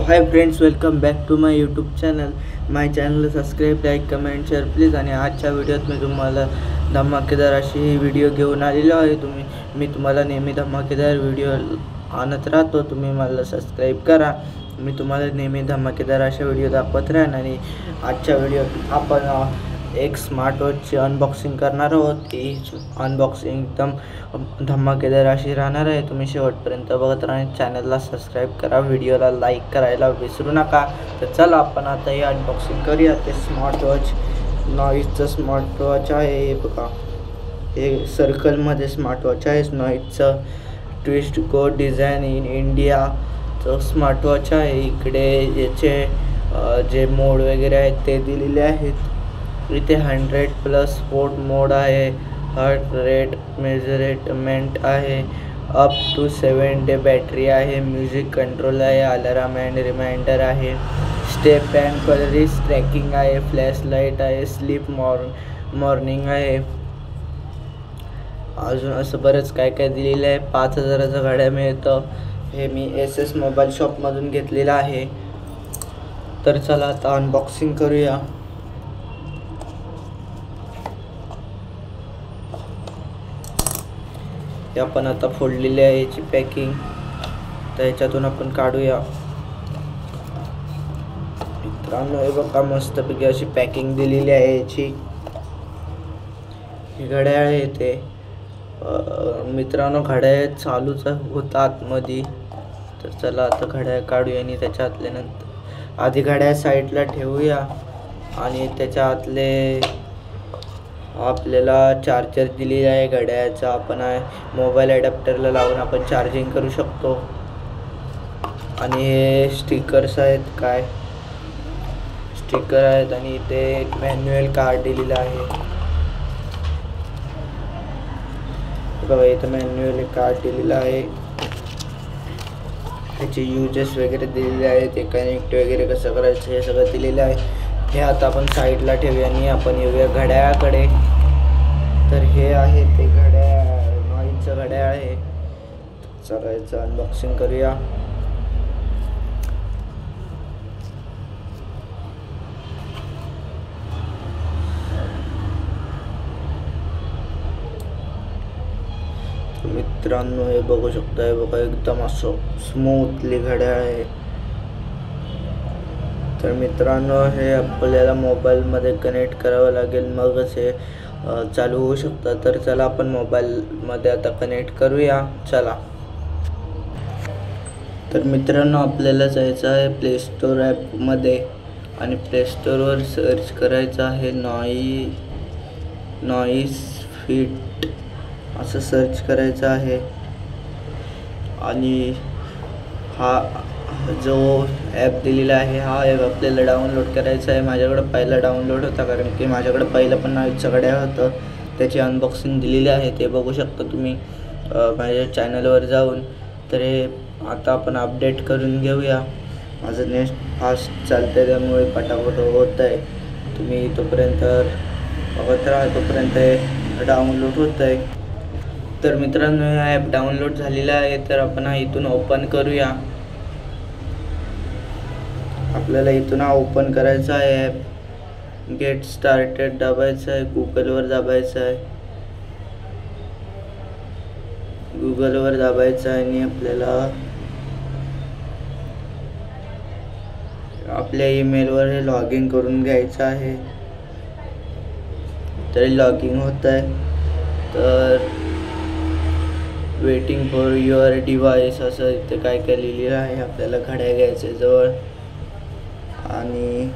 High friends, welcome back to my YouTube channel. My channel subscribe, like, comment, share please. आणि आजच्या व्हिडिओत मी तुम्हाला धमाकेदार अशी व्हिडिओ घेऊन आलेलो आहे. मी तुम्हाला नेहमी धमाकेदार व्हिडिओ आणत राहतो. तुम्ही मला सबस्क्राईब करा. मी तुम्हाला नेहमी धमाकेदार अशा व्हिडिओ दाखवत राहीन. आणि आजच्या व्हिडिओत आपण एक स्मार्टवॉचची अनबॉक्सिंग करणार आहोत. ही अनबॉक्सिंग एकदम धमाकेदार अशी राहणार आहे. तुम्ही शेवटपर्यंत बघत राहा. चॅनलला सबस्क्राईब करा, व्हिडिओला लाईक करायला विसरू नका. तर चला आपण आता हे अनबॉक्सिंग करूया. ते स्मार्टवॉच नॉईजचं स्मार्टवॉच आहे. हे बघा, हे सर्कलमध्ये स्मार्टवॉच आहे. नॉईजचं ट्विस्ट गो डिझाईन इन इंडियाचं स्मार्टवॉच आहे. इकडे याचे जे मोड वगैरे आहेत ते दिलेले आहेत. इथे 100+ स्पोर्ट मोड आहे, हार्ट रेट मेजरमेंट आहे, अप टू 7 डे बॅटरी आहे, म्युझिक कंट्रोल आहे, अलार्म अँड रिमाइंडर आहे, स्टेप अँड कलरीज ट्रॅकिंग आहे, फ्लॅश लाईट आहे, स्लीप मॉर्निंग आहे. अजून असं बरंच काय काय दिलेलं आहे. 5000चं घड्याळ मिळतं. हे मी SS मोबाईल शॉपमधून घेतलेलं आहे. तर चला आता अनबॉक्सिंग करूया. हे आपण आता फोडलेली आहे याची पॅकिंग. तर ह्याच्यातून आपण काढूया. मित्रांनो, हे बघा, मस्तपैकी अशी पॅकिंग दिलेली आहे याची. हे घड्याळ आहे ते. मित्रांनो, घड्याळ चालूच होता आतमध्ये. तर चला आता घड्याळ काढूया आणि त्याच्या आतल्यानंतर आधी घड्याळ साईडला ठेवूया. आणि त्याच्या आतले आपल्याला चार्जर दिलेला आहे घड्याळाचा. आपण मोबाईल ॲडॅप्टरला लावून आपण चार्जिंग करू शकतो. आणि हे स्टिकर्स आहेत, काय स्टिकर आहेत. आणि इथे एक मॅन्युअल कार्ड दिलेलं आहे. बघा, इथं मॅन्युअल कार्ड दिलेलं आहे. त्याचे युजेस वगैरे दिलेले आहेत. ते कनेक्ट वगैरे कसं करायचं हे सगळं दिलेलं आहे. हे आता आपण साईडला ठेवूया आणि आपण येऊया घड्याळाकडे. तर हे आहे ते घड्याळ, नॉईजचं घड्याळ आहे. चला याचं अनबॉक्सिंग करूया. मित्रांनो, हे बघू शकता. हे बघा, एकदम असं स्मूथली घड्याळ आहे. तर मित्रांनो, हे आपल्याला मोबाईलमध्ये कनेक्ट करावं लागेल, मगच हे चालू होऊ शकतं. तर चला आपण मोबाईलमध्ये आता कनेक्ट करूया. चला. तर मित्रांनो, आपल्याला जायचं आहे प्ले स्टोर ॲपमध्ये. आणि प्ले स्टोरवर सर्च करायचं आहे नॉईज फिट असं सर्च करायचं आहे. आणि हा जो ॲप दिलेला आहे, हा ॲप आपल्याला डाउनलोड करायचा आहे. माझ्याकडं पहिला डाउनलोड होता, कारण की माझ्याकडं पहिलं पण नॉईजचं घड्याळ होतं. त्याची अनबॉक्सिंग दिलेली आहे, ते बघू शकता तुम्ही माझ्या चॅनलवर जाऊन. तर हे आता आपण अपडेट करून घेऊया. माझं नेट फास्ट चालतं आहे, त्यामुळे पटापट होत आहे. तुम्ही तोपर्यंत बघत राहा, तोपर्यंत हे डाउनलोड होत आहे. तर मित्रांनो, हा ॲप डाउनलोड झालेला आहे. तर आपण हा इथून ओपन करूया. आपल्याला इथून हा ओपन करायचा आहे ॲप. गेट स्टार्टेड दाबायचं आहे, गुगलवर दाबायचं आहे. गुगलवर दाबायचं आहे आणि आपल्याला आपल्या ईमेलवर हे लॉग इन करून घ्यायचं आहे. तरी लॉग इन होत आहे. तर वेटिंग फॉर युअर डिव्हाइस असं इथे काय काय लिहिलेलं आहे. आपल्याला घड्याळ घ्यायचं जवळ. आणि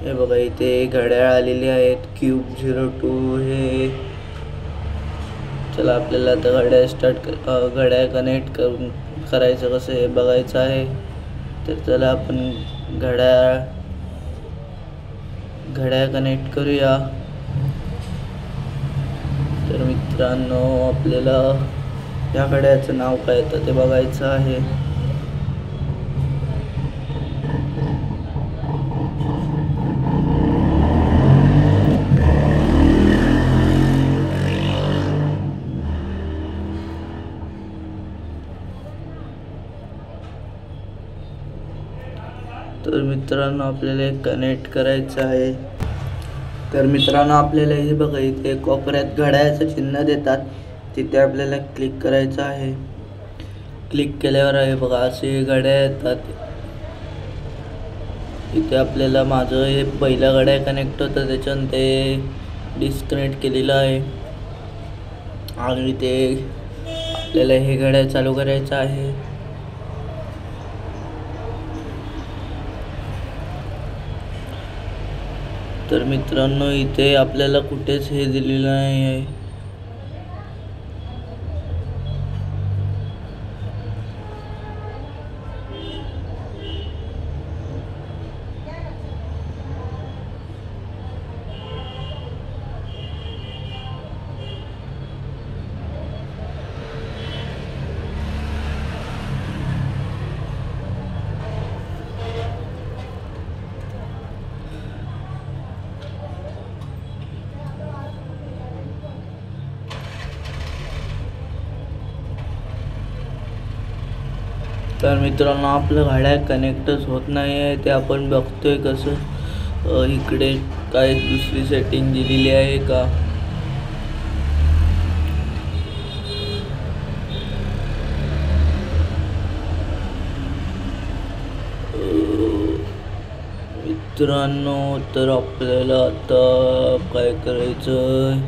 हे बघा, इथे घड्याळ आलेले आहेत क्यूब 02 हे. चला, आपल्याला आता घड्याळ कनेक्ट करायचं कसं हे बघायचं आहे. तर चला आपण घड्याळ कनेक्ट करूया. तर मित्रांनो, आपल्याला या घड्याळाचं नाव काय येतं ते बघायचं आहे. तर मित्रांनो आपल्याला कनेक्ट करायचं आहे। तर मित्रांनो आपल्याला हे बघा इथे कोपऱ्यात घड्याळाचं चिन्ह देतात, तिथे आपल्याला क्लिक करायचं आहे। क्लिक केल्यावर आहे बघा असे घड्याळ येतात। इथे आपल्याला माझं हे पहिला घड्याळ कनेक्ट होतं, त्याच्यानं ते डिस्कनेक्ट केलेलं आहे आणि ते आपल्याला हे घड्याळ चालू करायचं आहे। तर मित्रांनो इथे आपल्याला कुठेच हे दिलेलं नाही आहे। तर मित्रांनो आपलं घड्याळ कनेक्टच होत नाही आहे, ते आपण बघतोय कसं इकडे काय दुसरी सेटिंग दिलेली आहे का। मित्रांनो तर आपल्याला आता काय करायचं,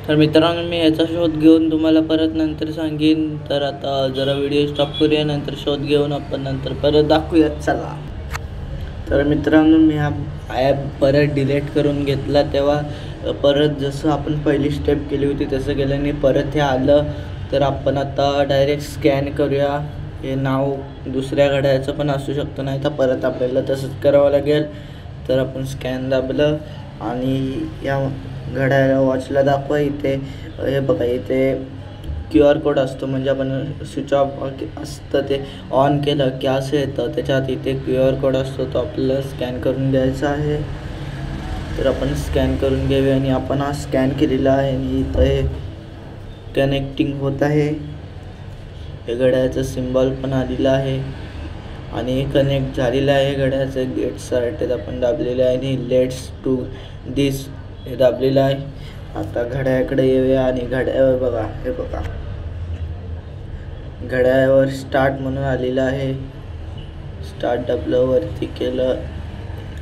तर मित्रांनो मी याचा शोध घेऊन तुम्हाला परत नंतर सांगेन। तर आता जरा व्हिडिओ स्टॉप करूया, नंतर शोध घेऊन आपण नंतर परत दाखवूयात चला। तर मित्रांनो मी हा ॲप परत डिलीट करून घेतला, तेव्हा परत जसं आपण पहिली स्टेप केली होती तसं केल्याने परत हे आलं। तर आपण आता डायरेक्ट स्कॅन करूया। हे नाव दुसऱ्या घड्याळाचं पण असू शकतं, नाही तर परत आपल्याला तसंच करावं लागेल। तर आपण स्कॅन दाबलं आणि या घड्याळाला वॉचला दाखवा, इथे हे बघा इथे QR कोड असतो, म्हणजे आपण स्विच ऑफ असतं ते ऑन केलं की असं येतं, त्याच्यात इथे QR कोड असतो, तो आपल्याला स्कॅन करून घ्यायचा आहे। तर आपण स्कॅन करून घेऊया आणि आपण हा स्कॅन केलेला आहे आणि इथं हे कनेक्टिंग होत आहे, हे घड्याळाचं सिम्बॉल पण आलेलं आहे आणि हे कनेक्ट झालेलं आहे। घड्याळाचं गेट स्टार्टेड आपण दाबलेलं आहे आणि लेट्स टू दिस हे दाबलेलं आहे। आता घड्याळाकडे येऊया आणि घड्याळावर बघा, हे बघा घड्याळावर स्टार्ट म्हणून आलेलं आहे। स्टार्ट दाबलं, वरती केलं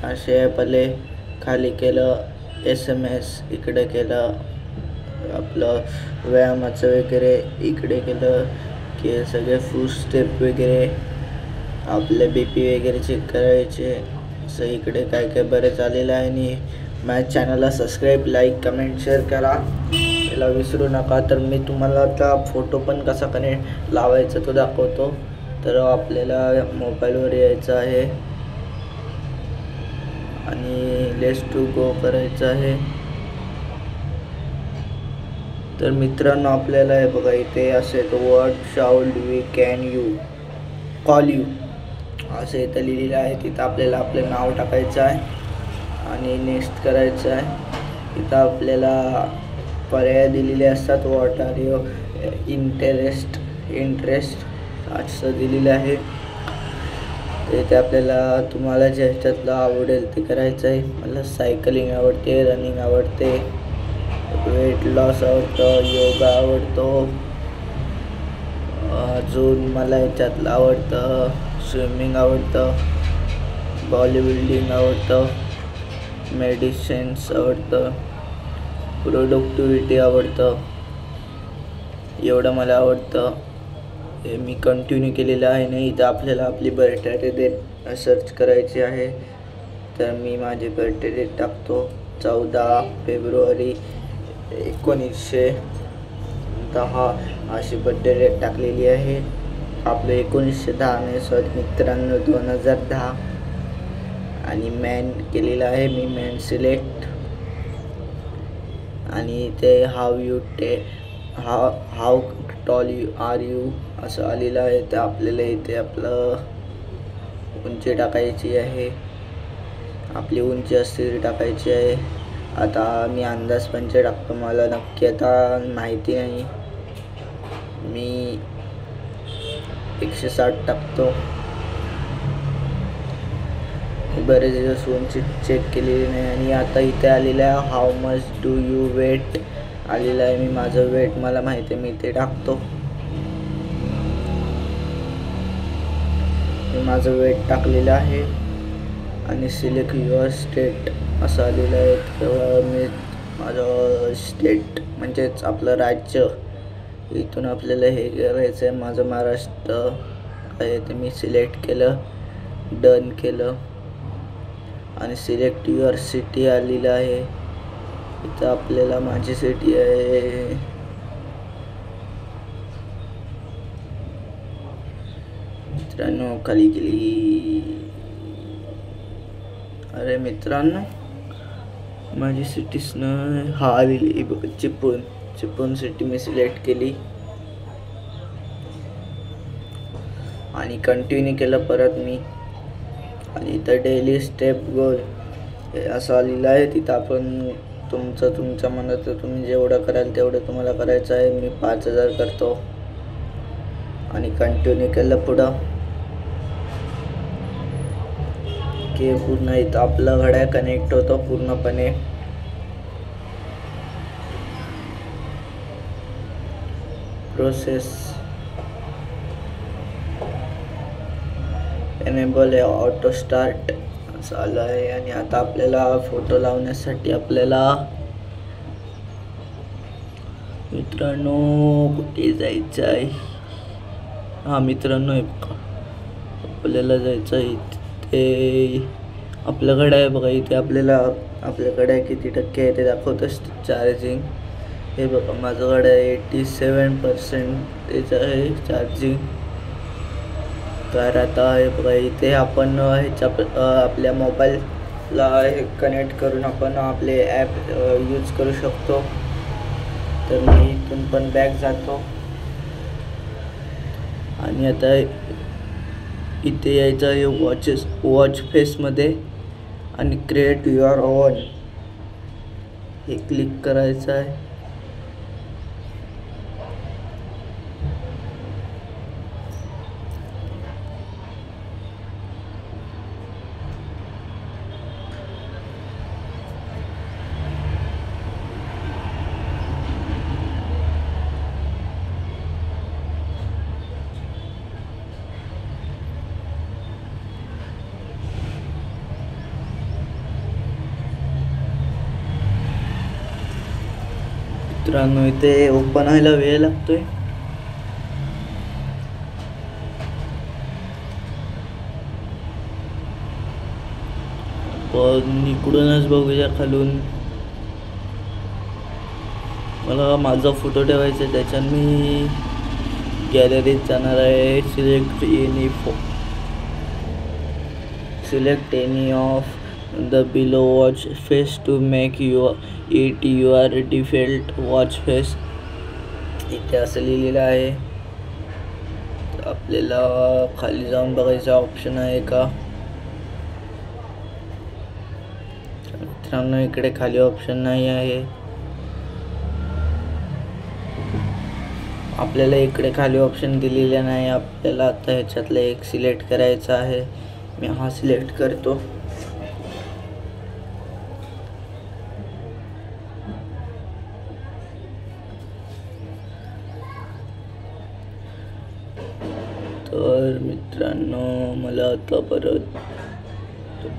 असे पहिले, खाली केलं SMS, इकडे केलं आपलं व्यायामाचं वगैरे, इकडे केलं की सगळे फूड स्टेप वगैरे, आपले BP वगैरे चेक करायचे, असं इकडे काय काय बरेच आलेलं आहे। आणि माझ्या चॅनलला सबस्क्राईब, लाईक, कमेंट, शेअर करा, याला विसरू नका। तर मी तुम्हाला आता फोटो पण कसा कनेक्ट लावायचा तो दाखवतो। तर आपल्याला मोबाईलवर यायचं आहे आणि लेट्स टू गो करायचं आहे। तर मित्रांनो आपल्याला हे बघा इथे असे तो what should we can you call you असं इथं लिहिलेलं आहे, तिथं आपल्याला आपलं नाव टाकायचं आहे आणि नेक्स्ट करायचं आहे। इथं आपल्याला पर्याय दिलेले असतात, व्हॉट आर यू इंटरेस्ट असं दिलेलं आहे। इथे आपल्याला तुम्हाला ज्याच्यातलं आवडेल ते करायचं आहे। मला सायकलिंग आवडते, रनिंग आवडते, वेट लॉस आवडतं, योगा आवडतो, अजून मला याच्यातलं आवडतं स्विमिंग आवडतं, बॉडी बिल्डिंग आवडतं, मेडिसिन्स आवडतं, प्रोडक्टिव्हिटी आवडतं, एवढं मला आवडतं। हे मी कंटिन्यू केलेलं आहे नाही। इथं आपल्याला आपली बर्थडे डेट सर्च करायची आहे, तर मी माझी बर्थडे डेट टाकतो 14 फेब्रुवारी 1910 अशी बर्थडे डेट टाकलेली आहे। आपलं 1910 नाही, सॉरी मित्रांनो 2010 आणि मॅन केलेलं आहे मी, मॅन सिलेक्ट। आणि ते how tall you are you असं आलेलं आहे। तर आपल्याला इथे आपलं उंची टाकायची आहे, आपली उंची असते ती टाकायची आहे। आता मी अंदाज पंचे टाकतो, मला नक्की आता माहिती नाही, मी 160 टाकतो। बरेच दिवस उंची चेक केलेली नाही आणि आता इथे आलेलं आहे how much do you weight आलेलं आहे. मी माझं वेट मला माहिती आहे, मी ते टाकतो. मी माझं वेट टाकलेलं आहे आणि सिलेक्ट युअर स्टेट असं आलेलं आहे. तर मी माझं स्टेट म्हणजेच आपलं राज्य, इथून आपल्याला हे करायचं आहे. माझं महाराष्ट्र आहे ते मी सिलेक्ट केलं, डन केलं आणि सिलेक्ट युअर सिटी आलेलं आहे. इथं आपल्याला माझी सिटी आहे मित्रांनो, खाली गेली. अरे मित्रांनो, माझी सिटीज न हा आलेली बघ, चिपळूण सिटी मी सिलेक्ट केली आणि कंटिन्यू केलं परत मी. आणि इथं डेली स्टेप गोल हे असं आलेलं आहे. तिथं आपण तुमच्या मनात तुम्ही जेवढं कराल तेवढं तुम्हाला करायचं आहे. मी 5000 करतो आणि कंटिन्यू केलं पुढं की पूर्ण इथं आपलं घड्याळ कनेक्ट होतो पूर्णपणे. प्रोसेस एनेबल आहे, ऑटो स्टार्ट असं आलं आहे. आणि आता आपल्याला फोटो लावण्यासाठी आपल्याला मित्रांनो कुठे जायचं आहे? हा मित्रांनो, आपल्याला जायचं आहे ते आपल्याकडे आहे बघा. इथे आपल्याकडे आहे किती टक्के आहे ते दाखवतच चार्जिंग. हे बघा माझ्याकडे 87% आहे चार्जिंग. तर आता हे बघा इथे आपण आपल्या मोबाईलला हे कनेक्ट करून आपण आपले ॲप यूज करू शकतो. तर मी इथून पण बॅक जातो आणि आता इथे यायचं आहे वॉच फेसमध्ये आणि क्रिएट युअर ओन हे क्लिक करायचं आहे. मित्रांनो इथे ओपन व्हायला वेळ लागतोय. पण इकडूनच बघूया खालून मला माझा फोटो ठेवायचा आहे. त्याच्यात मी गॅलरीत जाणार आहे. Select any of the below watch face to make your default watch face. इथे असं लिहिलेलं आहे. आपल्याला खाली जाऊन बघायचा ऑप्शन आहे का? मित्रांनो इकडे खाली ऑप्शन नाही आहे. आपल्याला इकडे खाली ऑप्शन दिलेले नाही. आपल्याला आता ह्याच्यातलं एक सिलेक्ट करायचा आहे. मी हा सिलेक्ट करतो. तर मित्रांनो मला आता परत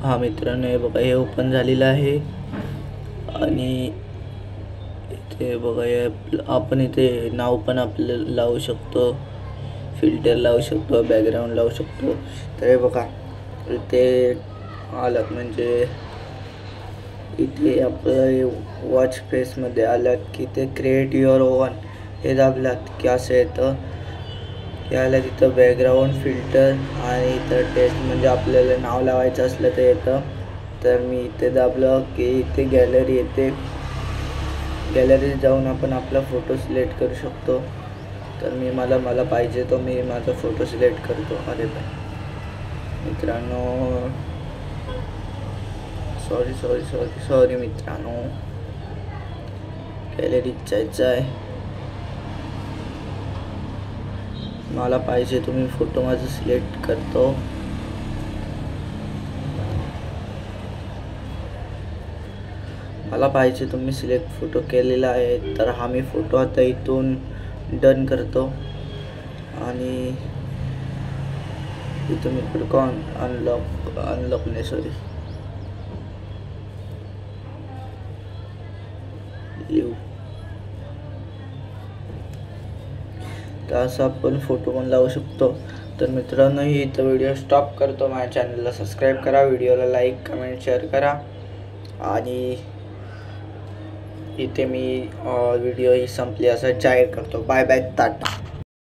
हा मित्रांनो हे बघा हे ओपन झालेलं आहे आणि इथे बघा आपण इथे नाव पण आपल्याला लावू शकतो, फिल्टर लावू शकतो, बॅकग्राऊंड लावू शकतो. तर हे बघा इथे आलात म्हणजे इथे आपलं वॉच फेसमध्ये आलात की ते क्रिएट युअर ओन हे दाबलात की असं येतं. याला तिथं बॅकग्राऊंड फिल्टर आणि इथं टेक्स्ट म्हणजे आपल्याला नाव लावायचं असलं तर येतं. तर मी इथे दाबलं की इथे गॅलरी येते. गॅलरीत जाऊन आपण आपला फोटो सिलेक्ट करू शकतो. तर मी मला पाहिजे तो मी माझा फोटो सिलेक्ट करतो. अरे मित्रांनो सॉरी मित्रांनो, गॅलरीत जायचं आहे. मला पाहिजे तुम्ही फोटो माझा सिलेक्ट करतो मला पाहिजे तुम्ही सिलेक्ट फोटो केलेला आहे, तर हा मी फोटो आता इथून डन करतो आणि इथून मी पुढे अनलॉक नाही सॉरी लिव, तर असं आपण फोटो पण लावू शकतो. तर मित्रांनो ही इथं व्हिडिओ स्टॉप करतो. माझ्या चॅनलला सबस्क्राईब करा, व्हिडिओला लाईक कमेंट शेअर करा आणि इथे मी व्हिडिओ ही संपली असं जाहीर करतो. Bye bye, Tata.